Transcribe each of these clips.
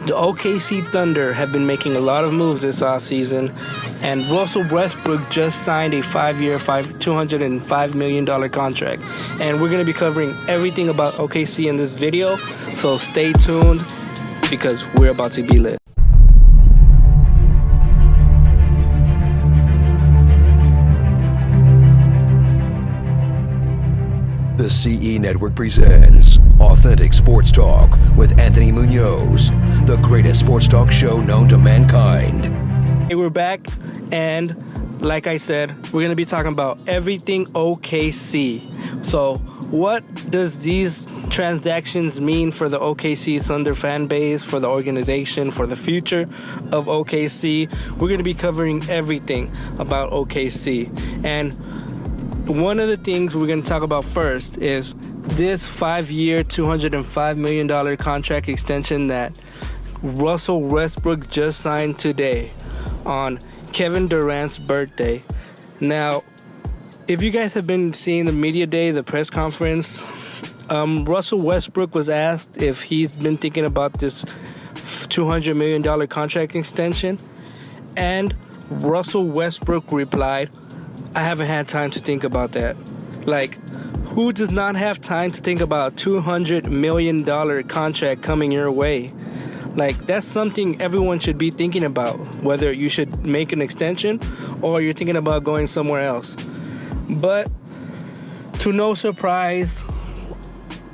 The OKC Thunder have been making a lot of moves this offseason, and Russell Westbrook just signed a 5-year, $205 million contract. And we're going to be covering everything about OKC in this video, so stay tuned because we're about to be lit. The CE Network presents Authentic Sports Talk with Anthony Munoz, the greatest sports talk show known to mankind. Hey, we're back, and like I said, we're going to be talking about everything OKC. So what does these transactions mean for the OKC Thunder fan base, for the organization, for the future of OKC? We're going to be covering everything about OKC. And one of the things we're going to talk about first is this 5-year, $205 million contract extension that Russell Westbrook just signed today on Kevin Durant's birthday. Now, if you guys have been seeing the media day, the press conference, Russell Westbrook was asked if he's been thinking about this $200 million contract extension, and Russell Westbrook replied, "I haven't had time to think about that." Like, who does not have time to think about $200 million contract coming your way? Like, that's something everyone should be thinking about, whether you should make an extension or you're thinking about going somewhere else. But to no surprise,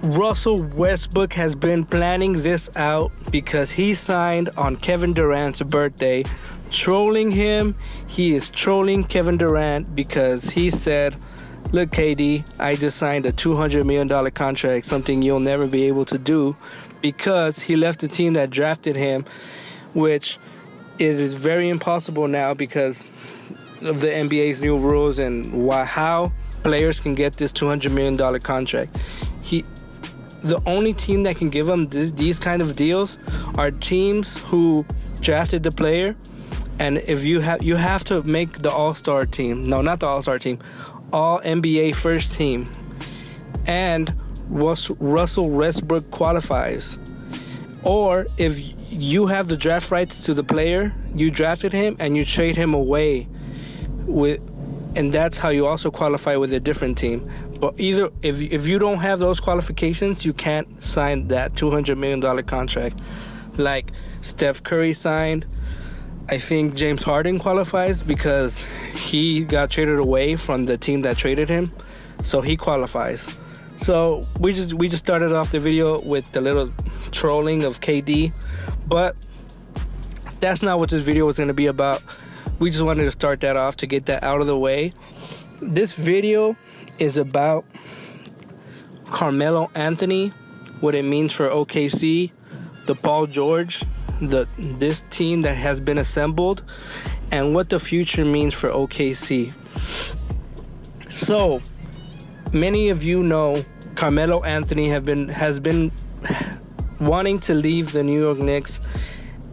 Russell Westbrook has been planning this out because he signed on Kevin Durant's birthday, trolling him. He is trolling Kevin Durant because he said, "Look, KD, I just signed a $200 million contract, something you'll never be able to do," because he left the team that drafted him, which is very impossible now because of the NBA's new rules and how players can get this $200 million contract. The only team that can give him these kind of deals are teams who drafted the player. And if you have to make the All-Star team. No, not the All-Star team. All NBA first team. And Russell Westbrook qualifies. Or if you have the draft rights to the player, you drafted him and you trade him away and that's how you also qualify with a different team. But either if you don't have those qualifications, you can't sign that $200 million contract. Like Steph Curry signed. I think James Harden qualifies because he got traded away from the team that traded him, so he qualifies. So we just started off the video with the little trolling of KD, but that's not what this video was going to be about. We just wanted to start that off to get that out of the way. This video is about Carmelo Anthony, what it means for OKC, the Paul George, this team that has been assembled, and what the future means for OKC. So, many of you know Carmelo Anthony has been wanting to leave the New York Knicks,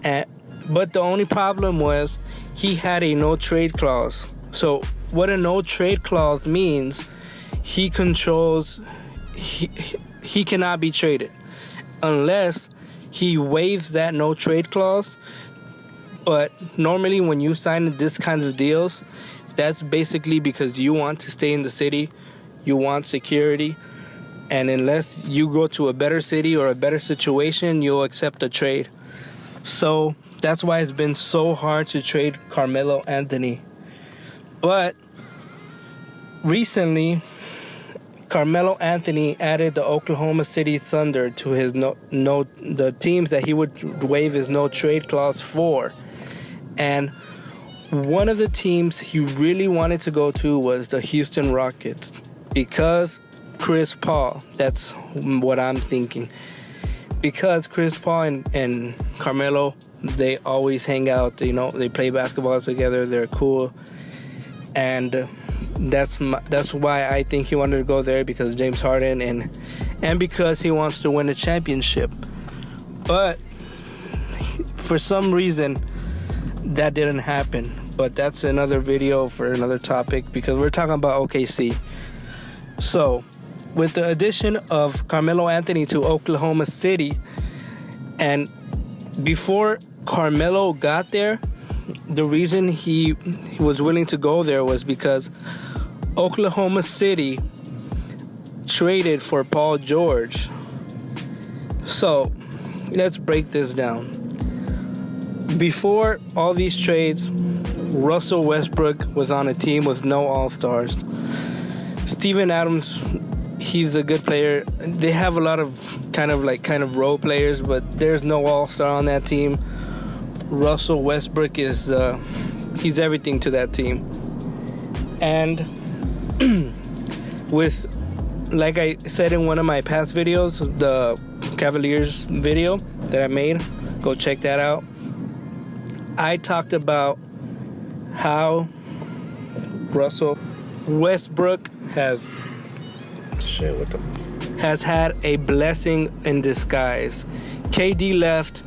but the only problem was he had a no-trade clause. So, what a no-trade clause means, he controls, he cannot be traded unless he waives that no-trade clause. But normally when you sign this kind of deals, that's basically because you want to stay in the city, you want security, and unless you go to a better city or a better situation, you'll accept a trade. So that's why it's been so hard to trade Carmelo Anthony. But recently, Carmelo Anthony added the Oklahoma City Thunder to his the teams that he would waive his no-trade clause for. And one of the teams he really wanted to go to was the Houston Rockets because Chris Paul. That's what I'm thinking. Because Chris Paul and Carmelo, they always hang out. You know, they play basketball together. They're cool. And that's why I think he wanted to go there, because James Harden and because he wants to win a championship. But for some reason that didn't happen. But that's another video for another topic, because we're talking about OKC. So with the addition of Carmelo Anthony to Oklahoma City, and before Carmelo got there, the reason he was willing to go there was because Oklahoma City traded for Paul George. So let's break this down. Before all these trades, Russell Westbrook was on a team with no All-Stars. Steven Adams, he's a good player. They have a lot of kind of role players, but there's no All-Star on that team. Russell Westbrook is he's everything to that team. And with, like I said in one of my past videos, the Cavaliers video that I made, go check that out. I talked about how Russell Westbrook has had a blessing in disguise. KD left.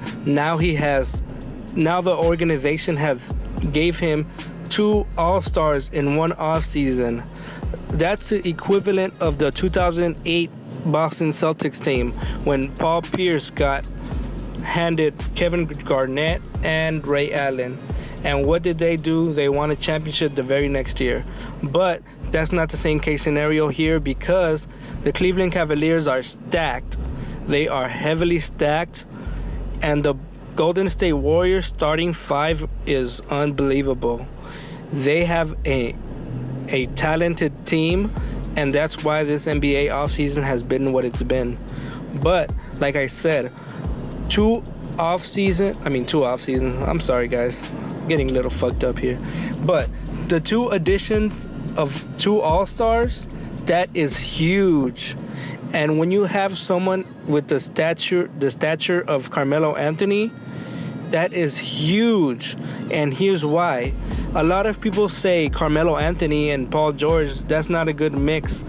Now the organization has gave him 2 All-Stars in one offseason. That's the equivalent of the 2008 Boston Celtics team when Paul Pierce got handed Kevin Garnett and Ray Allen. And what did they do? They won a championship the very next year. But that's not the same case scenario here because the Cleveland Cavaliers are stacked. They are heavily stacked. And the Golden State Warriors starting 5 is unbelievable. They have a talented team, and that's why this NBA offseason has been what it's been. But like I said, 2 offseasons. I'm sorry, guys. Getting a little fucked up here. But the 2 additions of 2 All-Stars, that is huge. And when you have someone with the stature of Carmelo Anthony, that is huge. And here's why. A lot of people say Carmelo Anthony and Paul George, that's not a good mix.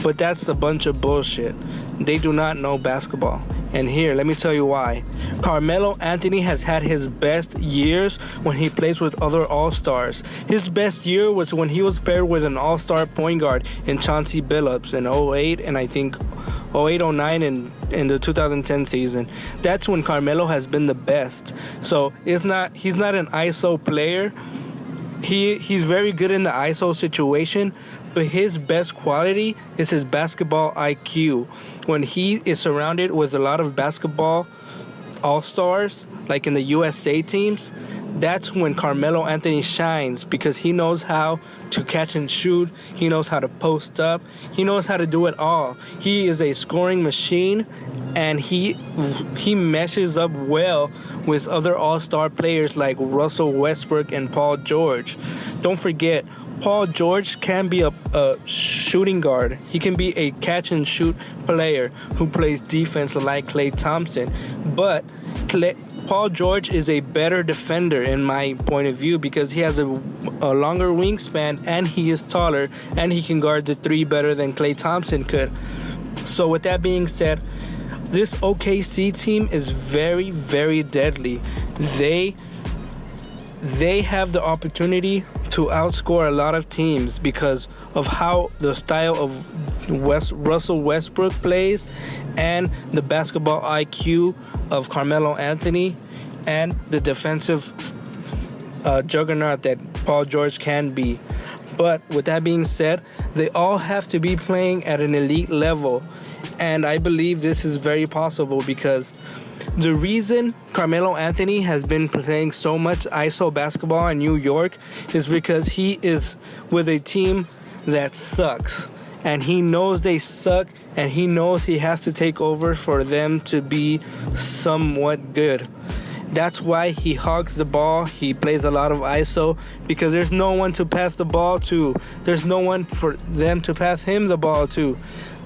But that's a bunch of bullshit. They do not know basketball. And here, let me tell you why. Carmelo Anthony has had his best years when he plays with other All-Stars. His best year was when he was paired with an All-Star point guard in Chauncey Billups in 08 and I think 08-09 in the 2010 season. That's when Carmelo has been the best. So he's not an ISO player. He's very good in the ISO situation, but his best quality is his basketball IQ. When he is surrounded with a lot of basketball all-stars, like in the USA teams, that's when Carmelo Anthony shines because he knows how to catch and shoot. He knows how to post up. He knows how to do it all. He is a scoring machine, and he meshes up well with other all-star players like Russell Westbrook and Paul George. Don't forget, Paul George can be a shooting guard. He can be a catch-and-shoot player who plays defense like Klay Thompson. But Paul George is a better defender in my point of view because he has a longer wingspan and he is taller and he can guard the 3 better than Klay Thompson could. So with that being said, this OKC team is very, very deadly. They have the opportunity to outscore a lot of teams because of how the style of Russell Westbrook plays and the basketball IQ of Carmelo Anthony and the defensive juggernaut that Paul George can be. But with that being said, they all have to be playing at an elite level. And I believe this is very possible because the reason Carmelo Anthony has been playing so much ISO basketball in New York is because he is with a team that sucks. And he knows they suck, and he knows he has to take over for them to be somewhat good. That's why he hogs the ball. He plays a lot of ISO because there's no one to pass the ball to. There's no one for them to pass him the ball to.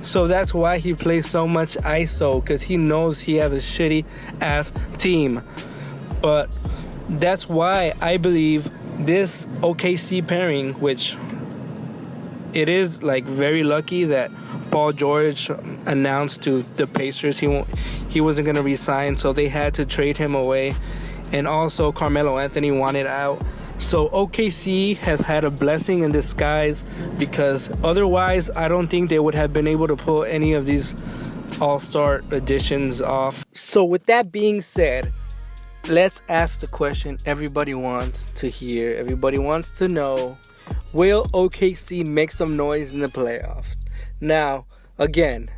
So that's why he plays so much ISO, because he knows he has a shitty ass team. But that's why I believe this OKC pairing, which it is like very lucky that Paul George announced to the Pacers he wasn't going to resign, so they had to trade him away. And also Carmelo Anthony wanted out. So OKC has had a blessing in disguise because otherwise I don't think they would have been able to pull any of these all-star additions off. So with that being said, let's ask the question everybody wants to hear. Everybody wants to know, will OKC make some noise in the playoffs? Now, again,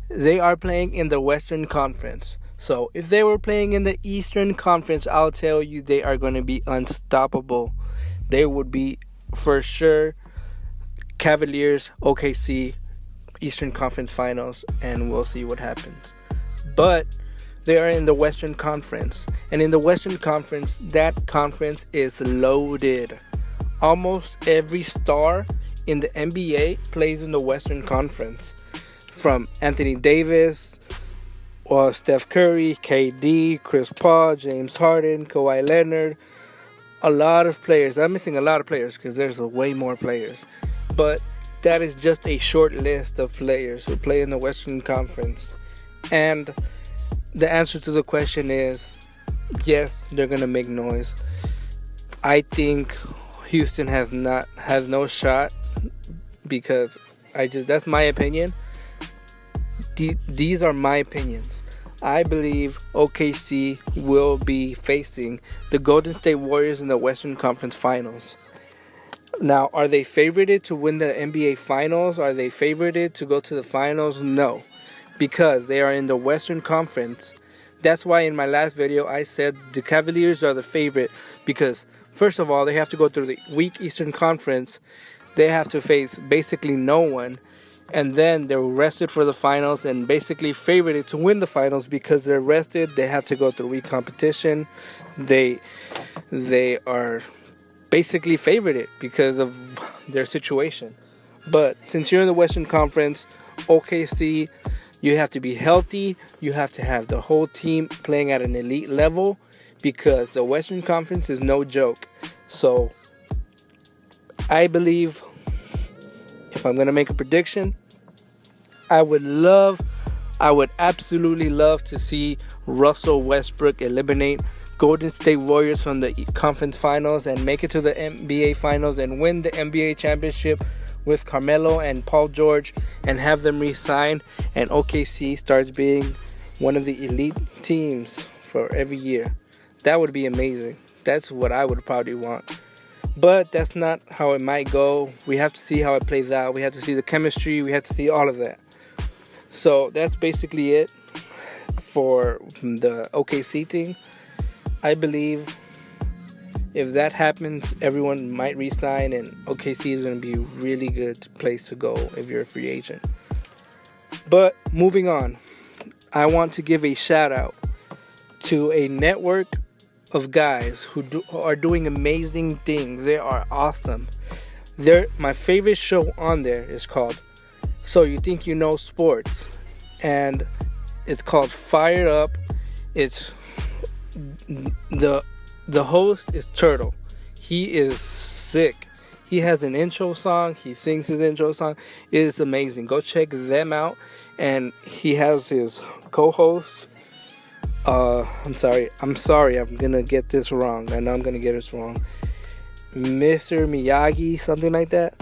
they are playing in the Western Conference. So if they were playing in the Eastern Conference, I'll tell you they are going to be unstoppable. They would be for sure Cavaliers, OKC, Eastern Conference Finals, and we'll see what happens. But they are in the Western Conference, and in the Western Conference, that conference is loaded. Almost every star in the NBA plays in the Western Conference, from Anthony Davis, or Steph Curry, KD, Chris Paul, James Harden, Kawhi Leonard. A lot of players. I'm missing a lot of players because there's way more players. But that is just a short list of players who play in the Western Conference. And the answer to the question is, yes, they're going to make noise. I think Houston has no shot because that's my opinion. These are my opinions. I believe OKC will be facing the Golden State Warriors in the Western Conference Finals. Now, are they favorited to win the NBA Finals? Are they favorited to go to the Finals? No, because they are in the Western Conference. That's why in my last video I said the Cavaliers are the favorite because, first of all, they have to go through the weak Eastern Conference. They have to face basically no one. And then they're rested for the finals and basically favorited to win the finals because they're rested. They have to go through weak competition. They are basically favorited because of their situation. But since you're in the Western Conference, OKC, you have to be healthy. You have to have the whole team playing at an elite level because the Western Conference is no joke. So I believe, if I'm going to make a prediction, I would absolutely love to see Russell Westbrook eliminate Golden State Warriors from the conference finals and make it to the NBA finals and win the NBA championship with Carmelo and Paul George and have them re-sign, and OKC starts being one of the elite teams for every year. That would be amazing. That's what I would probably want. But that's not how it might go. We have to see how it plays out. We have to see the chemistry. We have to see all of that. So that's basically it for the OKC thing. I believe if that happens, everyone might resign, and OKC is going to be a really good place to go if you're a free agent. But moving on, I want to give a shout out to a network of guys who are doing amazing things. They are awesome. My favorite show on there is called So You Think You Know Sports, and it's called Fired Up. It's the host is Turtle. He is sick. He has an intro song. He sings his intro song. It is amazing. Go check them out. And he has his co-host. I'm sorry. I'm gonna get this wrong. I know I'm gonna get this wrong. Mr. Miyagi, something like that.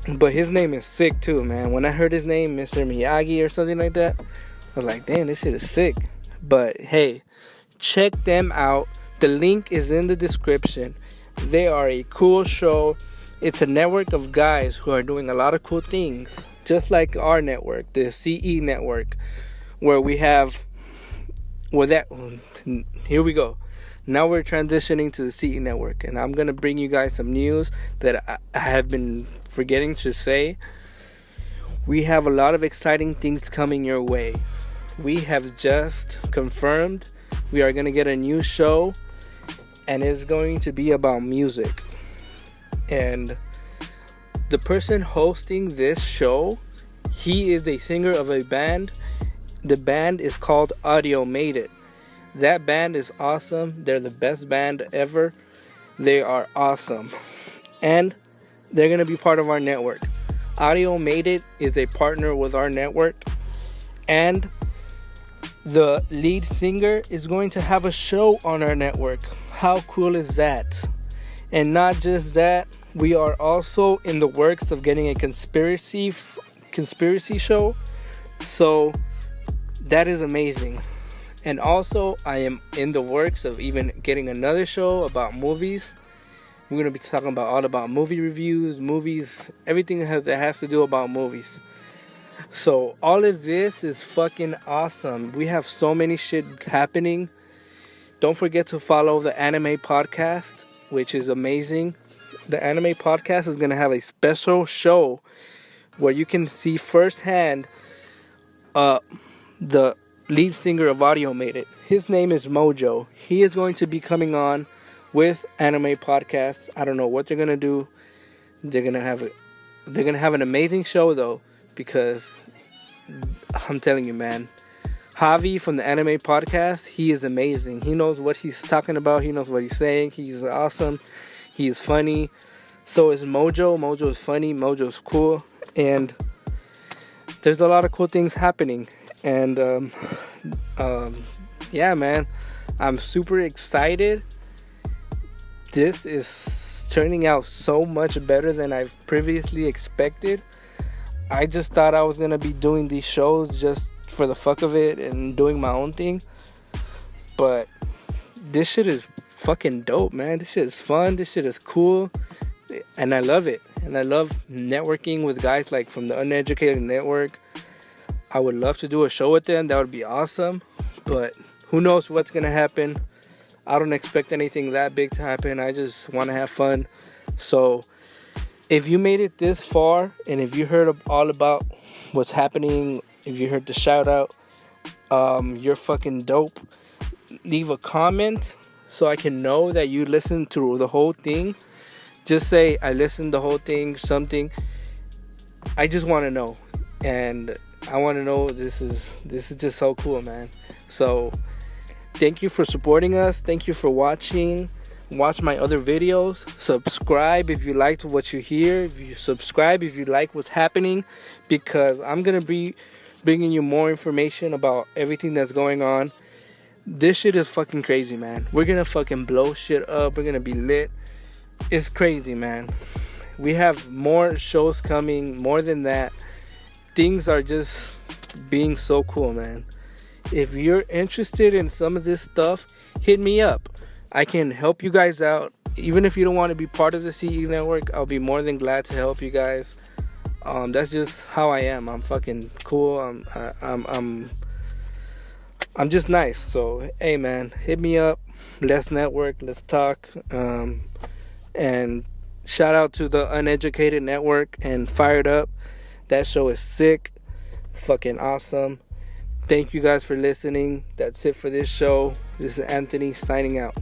But his name is sick too, man. When I heard his name, Mr. Miyagi or something like that, I was like, damn, this shit is sick. But hey, check them out. The link is in the description. They are a cool show. It's a network of guys who are doing a lot of cool things, just like our network, the CE network, where we have. Here we go. Now we're transitioning to the CE network, and I'm gonna bring you guys some news that I have been forgetting to say. We have a lot of exciting things coming your way. We have just confirmed we are gonna get a new show, and it's going to be about music. And the person hosting this show, he is a singer of a band. The band is called AUDIOMATED. That band is awesome. They're the best band ever. They are awesome. And they're going to be part of our network. AUDIOMATED is a partner with our network. And the lead singer is going to have a show on our network. How cool is that? And not just that, we are also in the works of getting a conspiracy show. So that is amazing. And also, I am in the works of even getting another show about movies. We're going to be talking about all about movie reviews, movies, everything that has to do about movies. So all of this is fucking awesome. We have so many shit happening. Don't forget to follow the Anime Podcast, which is amazing. The Anime Podcast is going to have a special show where you can see firsthand the lead singer of AUDIOMATED. His name is Mojo. He is going to be coming on with Anime Podcast. I don't know what they're gonna do. They're gonna have an amazing show though, because I'm telling you, man, Javi from the Anime Podcast, he is amazing. He knows what he's talking about. He knows what he's saying. He's awesome. He's funny. So is Mojo. Mojo is funny. Mojo is cool, and there's a lot of cool things happening. And yeah, man, I'm super excited. This is turning out so much better than I've previously expected. I just thought I was gonna be doing these shows just for the fuck of it and doing my own thing, but this shit is fucking dope, man. This shit is fun. This shit is cool, and I love it. And I love networking with guys like from the Uneducated Network. I would love to do a show with them. That would be awesome. But who knows what's going to happen. I don't expect anything that big to happen. I just want to have fun. So if you made it this far, and if you heard all about what's happening, if you heard the shout out, you're fucking dope. Leave a comment so I can know that you listened to the whole thing. Just say, I listened to the whole thing, something. I just want to know. And I want to know, this is just so cool, man. So thank you for supporting us. Thank you for watching. Watch my other videos. Subscribe if you liked what you hear. If you subscribe if you like what's happening, because I'm going to be bringing you more information about everything that's going on. This shit is fucking crazy, man. We're going to fucking blow shit up. We're going to be lit. It's crazy, man. We have more shows coming, more than that. Things are just being so cool, man. If you're interested in some of this stuff, hit me up. I can help you guys out. Even if you don't want to be part of the CE network, I'll be more than glad to help you guys. That's just how I am. I'm fucking cool. I'm just nice. So hey, man, hit me up. Let's network. Let's talk. And shout out to the Uneducated Network and Fired Up. That show is sick. Fucking awesome. Thank you guys for listening. That's it for this show. This is Anthony signing out.